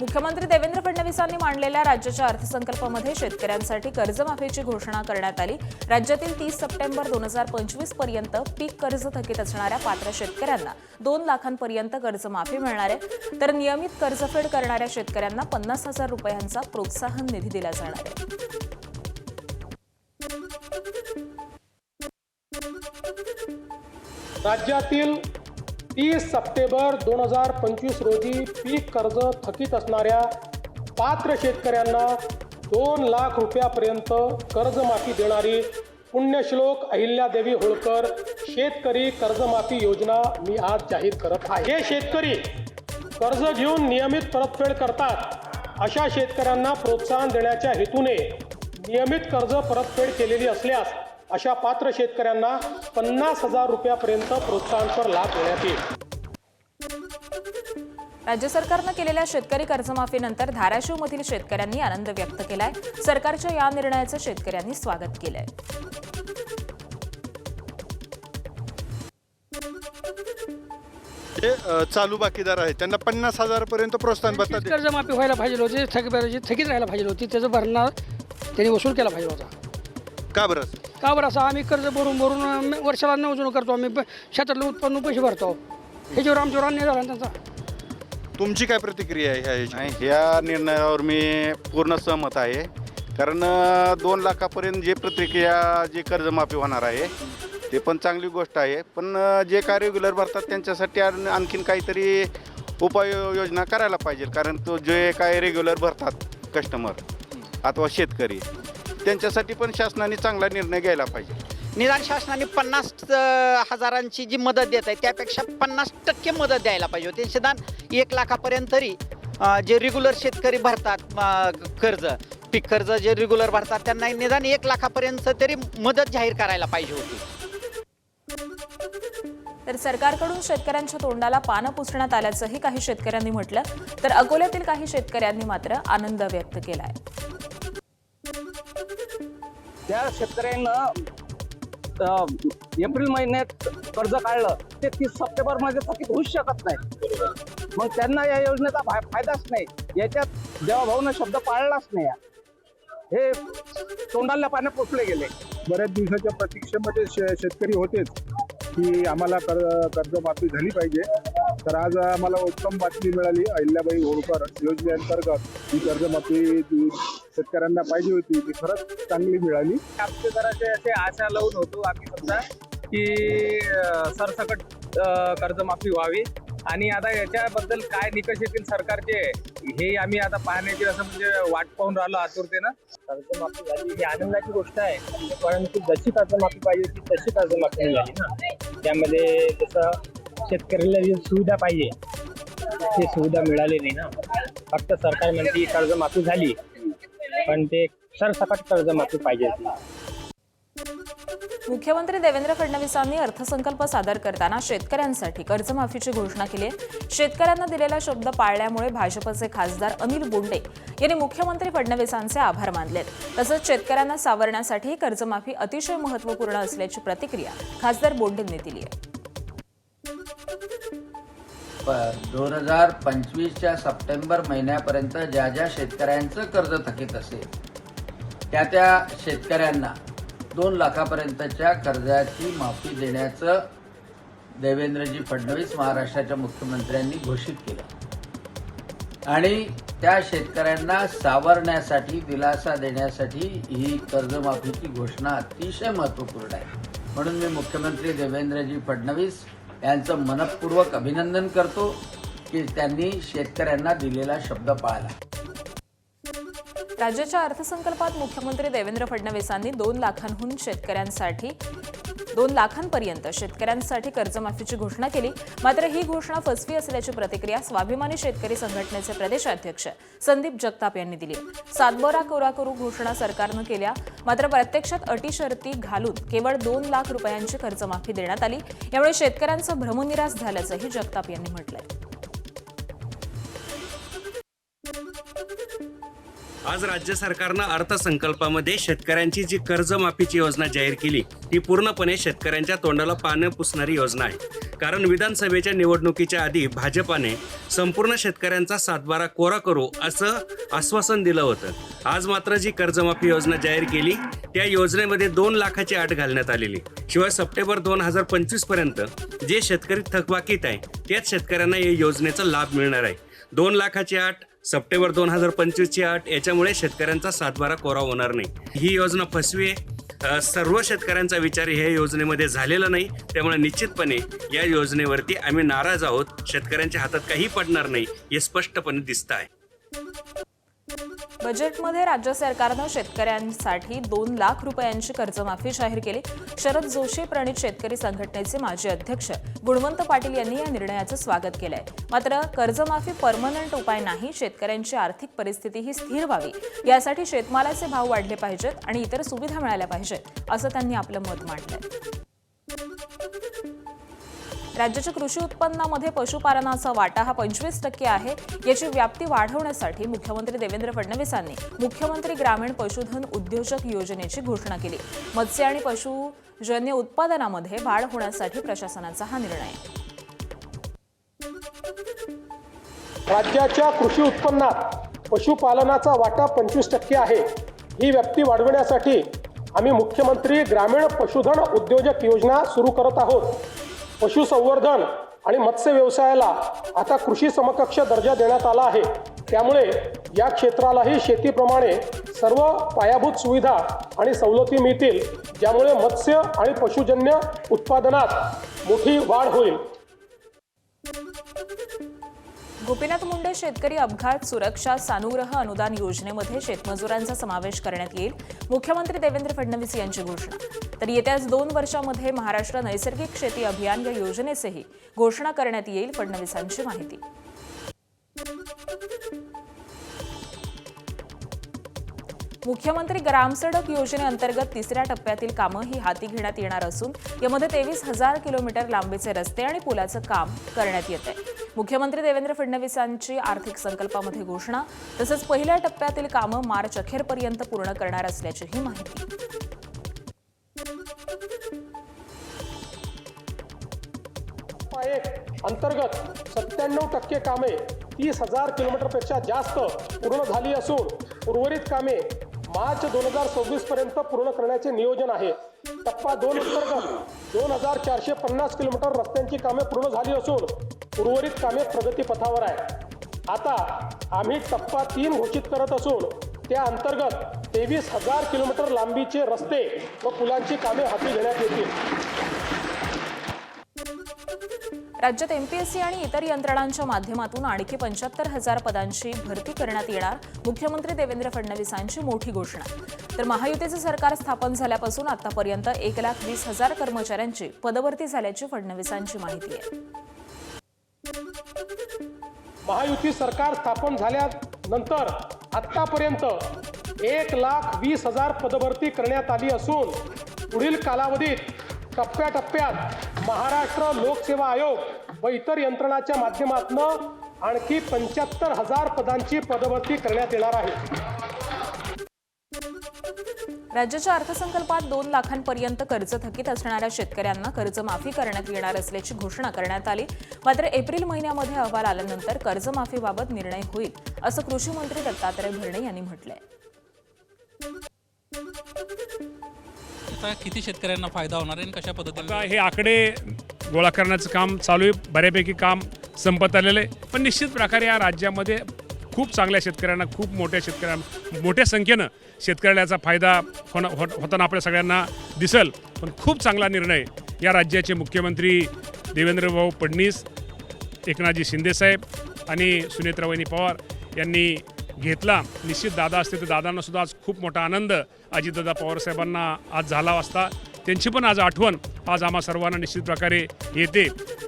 मुख्यमंत्री देवेंद्र फडणवीसांनी मांडलेल्या राज्याच्या अर्थसंकल्पामध्ये शेतकऱ्यांसाठी कर्जमाफीची घोषणा करण्यात आली। राज्यातील 30 सप्टेंबर 2025 पर्यंत पीक कर्ज थकीत असणाऱ्या पात्र शेतकऱ्यांना 2 लाखांपर्यंत कर्जमाफी मिळणार आहे, तर नियमित कर्जफेड करणाऱ्या शेतकऱ्यांना 50,000 रुपयांचा प्रोत्साहन निधी दिला जाणार आहे। राज्यातील 30 सप्टेंबर 2025 रोजी पीक कर्ज थकीत असणाऱ्या पात्र शेतकऱ्यांना 2 लाख रुपयापर्यंत कर्जमाफी देणारी पुण्यश्लोक अहिल्यादेवी होळकर शेतकरी कर्जमाफी योजना मी आज जाहीर करत आहे। हे शेतकरी कर्ज घेऊन नियमित परतफेड करतात अशा शेतकऱ्यांना प्रोत्साहन देण्याच्या हेतूने नियमित कर्ज परतफेड केलेली असल्यास अशा पात्र शेतकऱ्यांना 50,000 रुपयापर्यंत प्रोत्साहनपर लाभ देण्यात येईल। राज्य सरकारनं केलेल्या शेतकरी कर्जमाफीनंतर धाराशिवमधील शेतकऱ्यांनी आनंद व्यक्त केलाय। सरकारच्या या निर्णयाचं शेतकऱ्यांनी स्वागत केलंय। जे चालू बाकीदार आहेत त्यांना 50,000 पर्यंत प्रोत्साहन भत्ता कर्जमाफी व्हायला पाहिजे होती, थकीत राहायला पाहिजे होती, त्याचं भरणा त्यांनी वसूल केला पाहिजे होता। का बरं? असं आम्ही कर्ज भरून वर्षाला नवजून करतो, आम्ही शेतातलं उत्पन्न पैसे भरतो, ह्याच्यावर आमच्यावर अन्याय झाला त्यांचा। तुमची काय प्रतिक्रिया आहे ह्या निर्णयावर मी पूर्ण सहमत आहे, कारण 2 लाखापर्यंत जे प्रतिक्रिया जे कर्जमाफी होणार आहे ते पण चांगली गोष्ट आहे, पण जे काय रेग्युलर भरतात त्यांच्यासाठी आणखीन काहीतरी उपाययोजना करायला पाहिजे, कारण तो जे काय रेग्युलर भरतात कस्टमर अथवा शेतकरी त्यांच्यासाठी पण शासनाने चांगला निर्णय घ्यायला पाहिजे। निदान शासनाने 50,000ची जी मदत देत आहे त्यापेक्षा 50% मदत द्यायला पाहिजे होती। निदान 1 लाखापर्यंत तरी जे रेग्युलर शेतकरी भरतात कर्ज, पीक कर्ज जे रेग्युलर भरतात त्यांना निदान 1 लाखापर्यंत तरी मदत जाहीर करायला पाहिजे होती। तर सरकारकडून शेतकऱ्यांच्या तोंडाला पानं पुसण्यात आल्याचंही काही शेतकऱ्यांनी म्हटलं, तर अकोल्यातील काही शेतकऱ्यांनी मात्र आनंद व्यक्त केलाय। त्या शेतकऱ्यांना एप्रिल महिन्यात कर्ज काढलं ते 30 सप्टेंबरमध्ये थकीत होऊच शकत नाही, मग त्यांना या योजनेचा फायदाच नाही। याच्यात देवाभाऊनं शब्द पाळलाच नाही, हे तोंडाला पानं पुसले गेले। बऱ्याच दिवसाच्या प्रतीक्षेमध्ये शेतकरी होतेच की आम्हाला कर्जमाफी झाली पाहिजे, तर आज आम्हाला उत्तम बातमी मिळाली। अहिल्याबाई होळकर योजनेअंतर्गत ही कर्जमाफी शेतकऱ्यांना पाहिजे होती ती खरंच चांगली मिळाली। आमचे जरासे असे आशा लावून होतो आम्ही समजा की सरसकट कर्जमाफी व्हावी, आणि आता याच्याबद्दल काय निकष येतील सरकारचे हे आम्ही आता पाहण्याची असं म्हणजे वाट पाहून राहिलो आतुरतेनं। कर्जमाफी झाली ही आनंदाची गोष्ट आहे, परंतु जशी कर्जमाफी पाहिजे होती तशी कर्जमाफी नाही झाली ना। त्यामध्ये जसं शेतकऱ्याला जी सुविधा पाहिजे ती सुविधा मिळाली नाही ना। फक्त सरकार म्हणते कर्जमाफी झाली, पण ते सरसकट कर्जमाफी पाहिजे होती। मुख्यमंत्री देवेंद्र फडणवीसांनी अर्थसंकल्प सादर करताना शेतकऱ्यांसाठी कर्जमाफीची घोषणा केली आहे। शेतकऱ्यांना दिलेला शब्द पाळल्यामुळे भाजपचे खासदार अनिल बोंडे यांनी मुख्यमंत्री फडणवीसांचे आभार मानलेत। तसंच शेतकऱ्यांना सावरण्यासाठी कर्जमाफी अतिशय महत्त्वपूर्ण असल्याची प्रतिक्रिया खासदार बोंडेंनी दिली आहे। 2025च्या सप्टेंबर महिन्यापर्यंत ज्या शेतकऱ्यांचं कर्ज थकीत असेल त्या शेतकऱ्यांना 2 लाखापर्यंतच्या कर्जाची माफी देण्याचं देवेंद्रजी फडणवीस महाराष्ट्राच्या मुख्यमंत्र्यांनी घोषित केलं, आणि त्या शेतकऱ्यांना सावरण्यासाठी दिलासा देण्यासाठी ही कर्जमाफीची घोषणा अतिशय महत्त्वपूर्ण आहे। म्हणून मी मुख्यमंत्री देवेंद्रजी फडणवीस यांचं मनपूर्वक अभिनंदन करतो की त्यांनी शेतकऱ्यांना दिलेला शब्द पाळला। राज्याच्या अर्थसंकल्पात मुख्यमंत्री देवेंद्र फडणवीसांनी 2 लाखांपर्यंत शेतकऱ्यांसाठी कर्जमाफीची घोषणा केली। मात्र ही घोषणा फसवी असल्याची प्रतिक्रिया स्वाभिमानी शेतकरी संघटनेचे प्रदेशाध्यक्ष संदीप जगताप यांनी दिली। सातबारा कोरा करू घोषणा सरकारनं केल्या, मात्र प्रत्यक्षात अटी शर्ती घालून केवळ 2 लाख रुपयांची कर्जमाफी देण्यात आली। यामुळे शेतकऱ्यांचं भ्रमनिरास झाल्याचंही जगताप यांनी म्हटलंय। आज राज्य सरकारनं अर्थसंकल्पामध्ये शेतकऱ्यांची जी कर्जमाफीची योजना जाहीर केली ती पूर्णपणे शेतकऱ्यांच्या तोंडाला पानं पुसणारी योजना आहे। कारण विधानसभेच्या निवडणुकीच्या आधी भाजपाने संपूर्ण शेतकऱ्यांचा सातबारा कोरा करू असं आश्वासन दिलं होतं. आज मात्र जी कर्जमाफी योजना जाहीर केली त्या योजनेमध्ये 2 लाखाची अट घालण्यात आलेली. शिवाय सप्टेंबर 2025 पर्यंत जे शेतकरी थकबाकीत आहे त्याच शेतकऱ्यांना या योजनेचा लाभ मिळणार आहे. 2 लाखाची अट, सप्टेंबर 2025ची अट, याच्यामुळे शेतकऱ्यांचा सातबारा कोरा होणार नाही. ही योजना फसवी आहे. सर्व शेतकऱ्यांचा विचार ह्या योजनेमध्ये झालेला नाही. त्यामुळे निश्चितपणे या योजनेवरती आम्ही नाराज आहोत. शेतकऱ्यांच्या हातात काही पडणार नाही हे स्पष्टपणे दिसत आहे. बजेटमध्ये राज्य सरकारनं शेतकऱ्यांसाठी 2 लाख रुपयांची कर्जमाफी जाहीर केली. शरद जोशी प्रणित शेतकरी संघटनेचे माजी अध्यक्ष गुणवंत पाटील यांनी या निर्णयाचं स्वागत केलंय. मात्र कर्जमाफी परमनंट उपाय नाही. शेतकऱ्यांची आर्थिक परिस्थितीही स्थिर व्हावी यासाठी शेतमालाचे भाव वाढले पाहिजेत आणि इतर सुविधा मिळाल्या पाहिजेत असं त्यांनी आपलं मत मांडलंय. राज्याच्या कृषी उत्पन्नामध्ये पशुपालनाचा वाटा हा 25% आहे. याची व्याप्ती वाढवण्यासाठी मुख्यमंत्री देवेंद्र फडणवीसांनी मुख्यमंत्री ग्रामीण पशुधन उद्योजक योजनेची घोषणा केली. मत्स्य आणि पशुजन्य उत्पादनामध्ये वाढ होण्यासाठी प्रशासनाचा हा निर्णय आहे. राज्याच्या कृषी उत्पन्नात पशुपालनाचा वाटा 25% आहे. ही व्याप्ती वाढवण्यासाठी आम्ही मुख्यमंत्री ग्रामीण पशुधन उद्योजक योजना सुरू करत आहोत. पशुसंवर्धन आणि मत्स्य व्यवसायाला आता कृषी समकक्ष दर्जा देण्यात आला आहे. त्यामुळे या क्षेत्रालाही शेतीप्रमाणे सर्व पायाभूत सुविधा आणि सवलती मिळतील, ज्यामुळे मत्स्य आणि पशुजन्य उत्पादनात मोठी वाढ होईल. गोपीनाथ मुंडे शेतकरी अपघात सुरक्षा सानुग्रह अनुदान योजनेमध्ये शेतमजुरांचा समावेश करण्यात येईल. मुख्यमंत्री देवेंद्र फडणवीस यांची घोषणा. तर येत्या 2 वर्षांमध्ये महाराष्ट्र नैसर्गिक शेती अभियान या योजनेचेही घोषणा करण्यात येईल. फडणवीसांची माहिती. मुख्यमंत्री ग्रामसडक योजनेअंतर्गत 3ऱ्या टप्प्यातील कामं ही हाती घेण्यात येणार असून यामध्ये 23,000 किलोमीटर लांबीचे रस्ते आणि पुलाचं काम करण्यात येत आहे. मुख्यमंत्री देवेंद्र फडणवीसांची आर्थिक संकल्पामध्ये घोषणा. तसंच पहिल्या टप्प्यातील कामं मार्च अखेरपर्यंत पूर्ण करणार असल्याचीही माहिती. अंतर्गत 97% कामे 30,000 किलोमीटरपेक्षा जास्त पूर्ण झाली असून उर्वरित कामे मार्च 2026 पर्यंत पूर्ण करण्याचे नियोजन आहे. टप्पा 2 अंतर्गत 2,450 किलोमीटर रस्त्यांची कामे पूर्ण झाली असून उर्वरित कामे प्रगतीपथावर आहे. आता आम्ही टप्पा 3 घोषित करत असून त्या अंतर्गत 23,000 किलोमीटर लांबीचे रस्ते व पुलांची कामे हाती घेण्यात येतील. राज्यात एमपीएससी आणि इतर यंत्रणांच्या माध्यमातून आणखी 75,000 पदांची भरती करण्यात येणार. मुख्यमंत्री देवेंद्र फडणवीसांची मोठी घोषणा. तर महायुतीचे सरकार स्थापन झाल्यापासून आतापर्यंत 1,20,000 कर्मचाऱ्यांची पदभरती झाल्याची फडणवीसांची माहिती आहे. महायुती सरकार स्थापन झाल्यानंतर आतापर्यंत 1,20,000 पदभरती करण्यात आली असून पुढील कालावधीत टप्प्याटप्प्यात महाराष्ट्र लोकसेवा आयोग व इतर यंत्रणाच्या माध्यमातून आणखी 75,000 पदांची पदभरती करण्यात येणार आहे. राज्याच्या अर्थसंकल्पात 2 लाखांपर्यंत कर्ज थकीत असणाऱ्या शेतकऱ्यांना कर्जमाफी करण्यात येणार असल्याची घोषणा करण्यात आली. मात्र एप्रिल महिन्यामध्ये अहवाल आल्यानंतर कर्जमाफीबाबत निर्णय होईल असं कृषी मंत्री दत्तात्रय भरणे यांनी म्हटलंय. किती शेतकऱ्यांना फायदा होणार आहे आणि कशा पद्धतीने हे आकडे गोळा करण्याचं काम चालू आहे. बऱ्यापैकी काम संपत आलेलं आहे. पण निश्चित प्रकारे या राज्यामध्ये खूप चांगल्या शेतकऱ्यांना, खूप मोठ्या संख्येनं शेतकऱ्याला याचा फायदा होताना आपल्या सगळ्यांना दिसेल. पण खूप चांगला निर्णय या राज्याचे मुख्यमंत्री देवेंद्रभाऊ फडणवीस, एकनाथजी शिंदेसाहेब आणि सुनेत्रावहिनी पवार यांनी घेतला. निश्चित दादा असते तर दादांनासुद्धा आज खूप मोठा आनंद अजितदादा पवारसाहेबांना आज झाला असता. त्यांची पण आज आठवण आज आम्हा सर्वांना निश्चित प्रकारे येते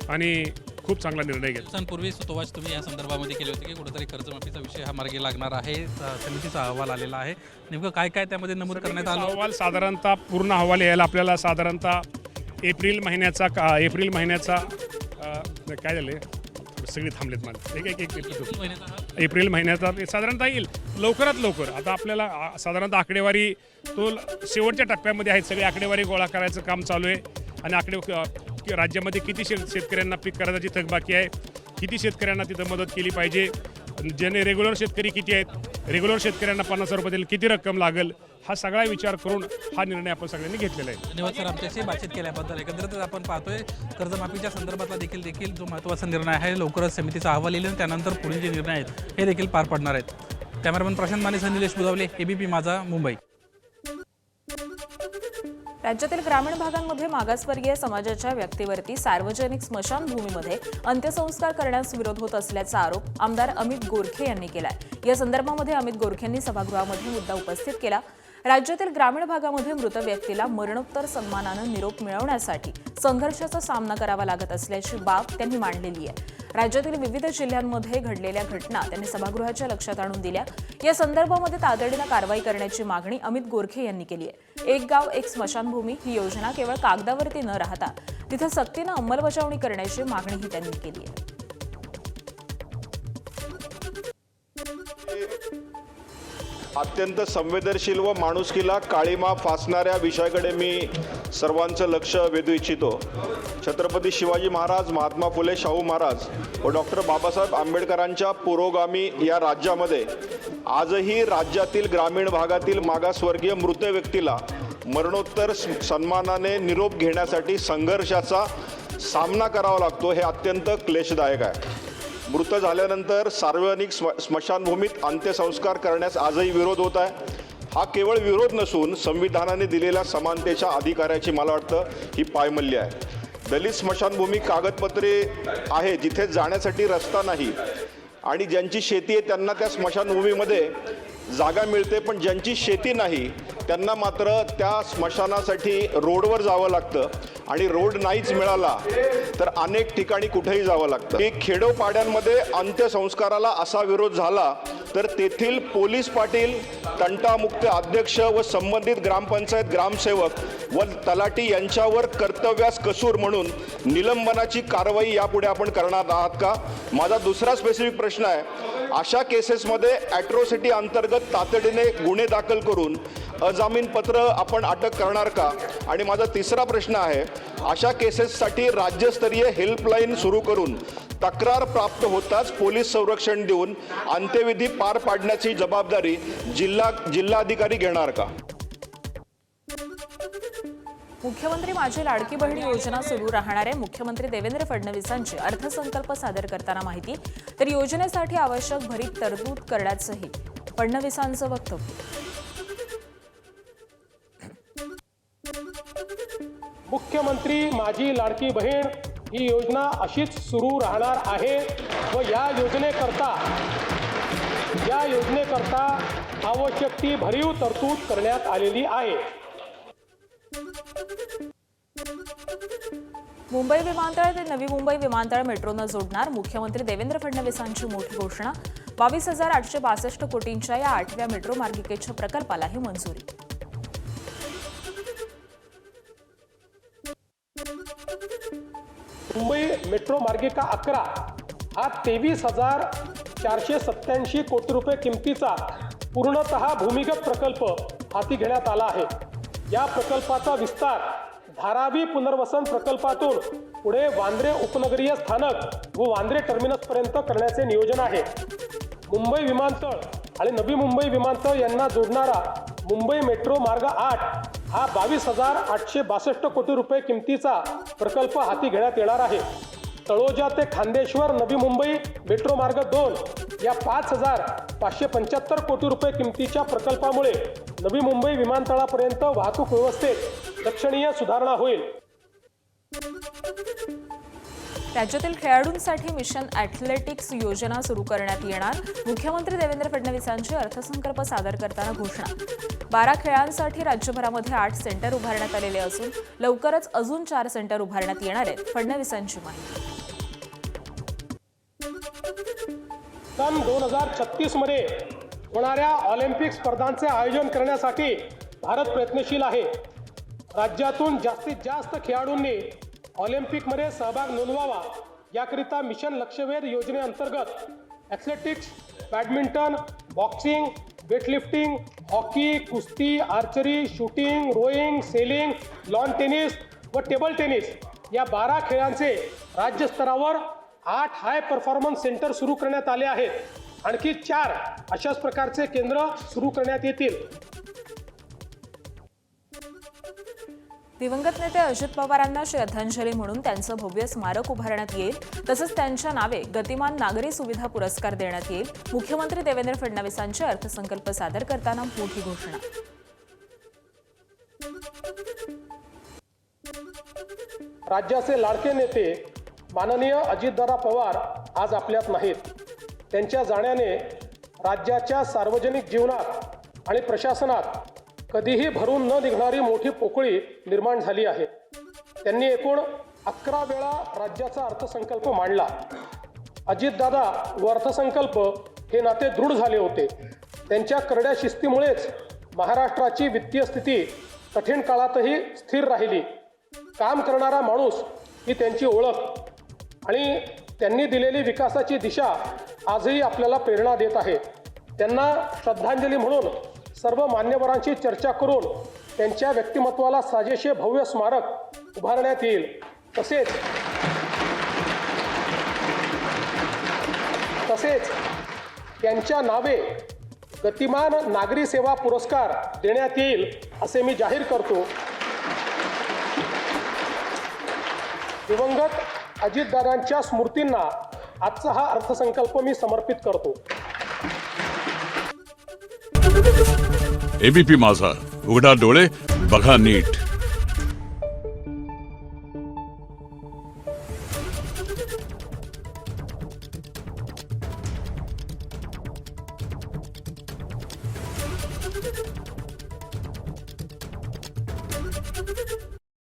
आणि खूप चांगला निर्णय घेतला. दिवसांपूर्वी सुतोवाच तुम्ही या संदर्भामध्ये केले होते की कुठेतरी कर्जमाफीचा विषय हा मार्गी लागणार आहे. समितीचा अहवाल आलेला आहे. नेमकं काय काय त्यामध्ये नमूद करण्यात आलं? अहवाल साधारणतः पूर्ण अहवाल यायला आपल्याला साधारणतः एप्रिल महिन्याचा काय झाले सगळे थांबलेत मला एप्रिल महिन्याचा साधारणतः येईल लवकरात लवकर. आता आपल्याला साधारणतः आकडेवारी तो शेवटच्या टप्प्यामध्ये आहेत. सगळी आकडेवारी गोळा करायचं काम चालू आहे आणि राज्यामध्ये किती शेतकऱ्यांना पीक कर्जाची थकबाकी आहे, किती शेतकऱ्यांना तिथं मदत केली पाहिजे, ज्याने रेग्युलर शेतकरी किती आहेत, रेग्युलर शेतकऱ्यांना 50,000 रुपये दिले किती रक्कम लागेल, हा सगळा विचार करून हा निर्णय आपण सगळ्यांनी घेतलेला आहे. धन्यवाद सर आमच्याशी बातचीत केल्याबद्दल. एकंदरीतच आपण पाहतोय कर्जमाफीच्या संदर्भातला देखील जो महत्त्वाचा निर्णय आहे, लवकरच समितीचा अहवाल येईल आणि त्यानंतर पुढील जे निर्णय आहेत हे देखील पार पडणार आहेत. कॅमेरामन प्रशांत मानेसह निलेश बुधावले, ABP माझा, मुंबई. राज्यातील ग्रामीण भागांमध्ये मागासवर्गीय समाजाच्या व्यक्तीवरती सार्वजनिक स्मशानभूमीमध्ये अंत्यसंस्कार करण्यास विरोध होत असल्याचा आरोप आमदार अमित गोरखे यांनी केलाय. या संदर्भामध्ये अमित गोरखेंनी सभागृहामध्ये मुद्दा उपस्थित केला. राज्यातील ग्रामीण भागामध्ये मृत व्यक्तीला मरणोत्तर सन्मानानं निरोप मिळवण्यासाठी संघर्षाचा सामना करावा लागत असल्याची बाब त्यांनी मांडलेली आहे. राज्यातील विविध जिल्ह्यांमध्ये घडलेल्या घटना त्यांनी सभागृहाच्या लक्षात आणून दिल्या. या संदर्भामध्ये तातडीनं कारवाई करण्याची मागणी अमित गोरखे यांनी केली आहे. एक गाव एक स्मशानभूमी ही योजना केवळ कागदावरती न राहता तिथं सक्तीनं अंमलबजावणी करण्याची मागणीही त्यांनी केली आहे. अत्यंत संवेदनशील व माणुसकीला काळीमा फासणाऱ्या विषयाकडे मी सर्वांचं लक्ष वेधू इच्छितो. छत्रपती शिवाजी महाराज, महात्मा फुले शाहू महाराज व डॉक्टर बाबासाहेब आंबेडकरांच्या पुरोगामी या राज्यामध्ये आजही राज्यातील ग्रामीण भागातील मागासवर्गीय मृत व्यक्तीला मरणोत्तर सन्मानाने निरोप घेण्यासाठी संघर्षाचा सामना करावा लागतो. हे अत्यंत क्लेशदायक आहे. मृत झाल्यानंतर सार्वजनिक स्मशानभूमीत अंत्यसंस्कार करण्यास आजही विरोध होत आहे. हा केवळ विरोध नसून संविधानाने दिलेल्या समानतेच्या अधिकाराची मला वाटतं ही पायमल्ली आहे. दलित स्मशानभूमी कागदपत्रे आहे, जिथे जाण्यासाठी रस्ता नाही आणि ज्यांची शेती आहे त्यांना त्या स्मशानभूमीमध्ये जागा मिळते, पण ज्यांची शेती नाही त्यांना मात्र त्या स्मशानासाठी रोडवर जावं लागतं आणि रोड नाहीच मिळाला तर अनेक ठिकाणी कुठेही जावं लागतं. की खेडोपाड्यांमध्ये अंत्यसंस्काराला असा विरोध झाला तर तेथील पोलीस पाटील, तंटामुक्त अध्यक्ष व संबंधित ग्रामपंचायत ग्रामसेवक व तलाठी यांच्यावर कर्तव्यास कसूर म्हणून निलंबनाची कारवाई यापुढे आपण करणार आहात का? माझा दुसरा स्पेसिफिक प्रश्न आहे, अशा केसेसमध्ये ॲट्रॉसिटी अंतर्गत तातडीने गुन्हे दाखल करून अजामीनपत्र आपण अटक करणार का? आणि माझा तिसरा प्रश्न आहे, अशा केसेससाठी राज्यस्तरीय हेल्पलाईन सुरू करून तक्रार प्राप्त होताच पोलीस संरक्षण देऊन अंत्यविधी पार पाडण्याची जबाबदारी जिल्हाधिकारी घेणार का? मुख्यमंत्री माझी लाडकी बहीण योजना सुरू राहणार आहे. मुख्यमंत्री देवेंद्र फडणवीसांची अर्थसंकल्प सादर करताना माहिती, तर योजनेसाठी आवश्यक भरीव तरतूद करण्याचंही फडणवीसांचं वक्तव्य. मुख्यमंत्री माझी लाडकी बहीण ही योजना अशीच सुरू राहणार आहे व या योजनेकरता आवश्यक ती भरीव तरतूद करण्यात आलेली आहे. मुंबई विमानतळ ते नवी मुंबई विमानतळ मेट्रोनं जोडणार. मुख्यमंत्री देवेंद्र फडणवीसांची मोठी घोषणा. 22,862 कोटींच्या या 8व्या मेट्रो मार्गिकेच्या प्रकल्पालाही मंजुरी. मुंबई मेट्रो मार्गिका 11 हा 23,487 कोटी रुपये किमतीचा पूर्णतः भूमिगत प्रकल्प हाती घेण्यात आला आहे. या प्रकल्पाचा विस्तार धारावी पुनर्वसन प्रकल्पातून पुढे वांद्रे उपनगरीय स्थानक व वांद्रे टर्मिनसपर्यंत करण्याचे नियोजन आहे. मुंबई विमानतळ आणि नवी मुंबई विमानतळ यांना जोडणारा मुंबई मेट्रो मार्ग 8 हा 22,862 कोटी रुपये किमतीचा प्रकल्प हाती घेण्यात येणार आहे. तळोजा ते खांदेश्वर नवी मुंबई मेट्रो मार्ग 2 या 5,575 कोटी रुपये किमतीच्या प्रकल्पामुळे नवी मुंबई विमानतळापर्यंत वाहतूक व्यवस्थेत लक्षणीय सुधारणा होईल. राज्यातील खेळाडूंसाठी मिशन ॲथलेटिक्स योजना सुरू करण्यात येणार. मुख्यमंत्री देवेंद्र फडणवीसांची अर्थसंकल्प सादर करताना घोषणा. 12 खेळांसाठी राज्यभरामध्ये 8 सेंटर उभारण्यात आलेले असून लवकरच अजून 4 सेंटर उभारण्यात येणार आहेत. फडणवीसांची माहिती. सन 2036 मध्ये होणाऱ्या ऑलिम्पिक स्पर्धांचे आयोजन करण्यासाठी भारत प्रयत्नशील आहे. राज्यातून जास्तीत जास्त खेळाडूंनी ऑलिम्पिकमध्ये सहभाग नोंदवावा याकरिता मिशन लक्ष्यवेध योजनेअंतर्गत athletics, badminton, boxing, weightlifting, hockey, कुस्ती, archery, shooting, rowing, sailing, lawn tennis व टेबल टेनिस या 12 खेळांचे राज्यस्तरावर 8 हाय परफॉर्मन्स सेंटर सुरू करण्यात आले आहेत. आणखी 4 अशाच प्रकारचे केंद्र सुरू करण्यात येतील. दिवंगत नेते अजित पवारांना श्रद्धांजली म्हणून त्यांचं भव्य स्मारक उभारण्यात येईल. तसंच त्यांच्या नावे गतिमान नागरी सुविधा पुरस्कार देण्यात येईल. मुख्यमंत्री देवेंद्र फडणवीसांचे अर्थसंकल्प सादर करताना मोठी घोषणा. राज्याचे लाडके नेते माननीय अजितदादा पवार आज आपल्यात नाहीत. त्यांच्या जाण्याने राज्याच्या सार्वजनिक जीवनात आणि प्रशासनात कधीही भरून न निघणारी मोठी पोकळी निर्माण झाली आहे. त्यांनी एकूण 11 वेळा राज्याचा अर्थसंकल्प मांडला. अजितदादा व अर्थसंकल्प हे नाते दृढ झाले होते. त्यांच्या करड्या शिस्तीमुळेच महाराष्ट्राची वित्तीय स्थिती कठीण काळातही स्थिर राहिली. काम करणारा माणूस ही त्यांची ओळख आणि त्यांनी दिलेली विकासाची दिशा आजही आपल्याला प्रेरणा देत आहे. त्यांना श्रद्धांजली म्हणून सर्व मान्यवरांची चर्चा करून त्यांच्या व्यक्तिमत्वाला साजेसे भव्य स्मारक उभारण्यात येईल. तसेच त्यांच्या नावे गतिमान नागरी सेवा पुरस्कार देण्यात येईल असे मी जाहीर करतो. दिवंगत अजितदादांच्या स्मृतींना आजचा हा अर्थसंकल्प मी समर्पित करतो. एबीपी माझा, उघडा डोळे बघा नीट.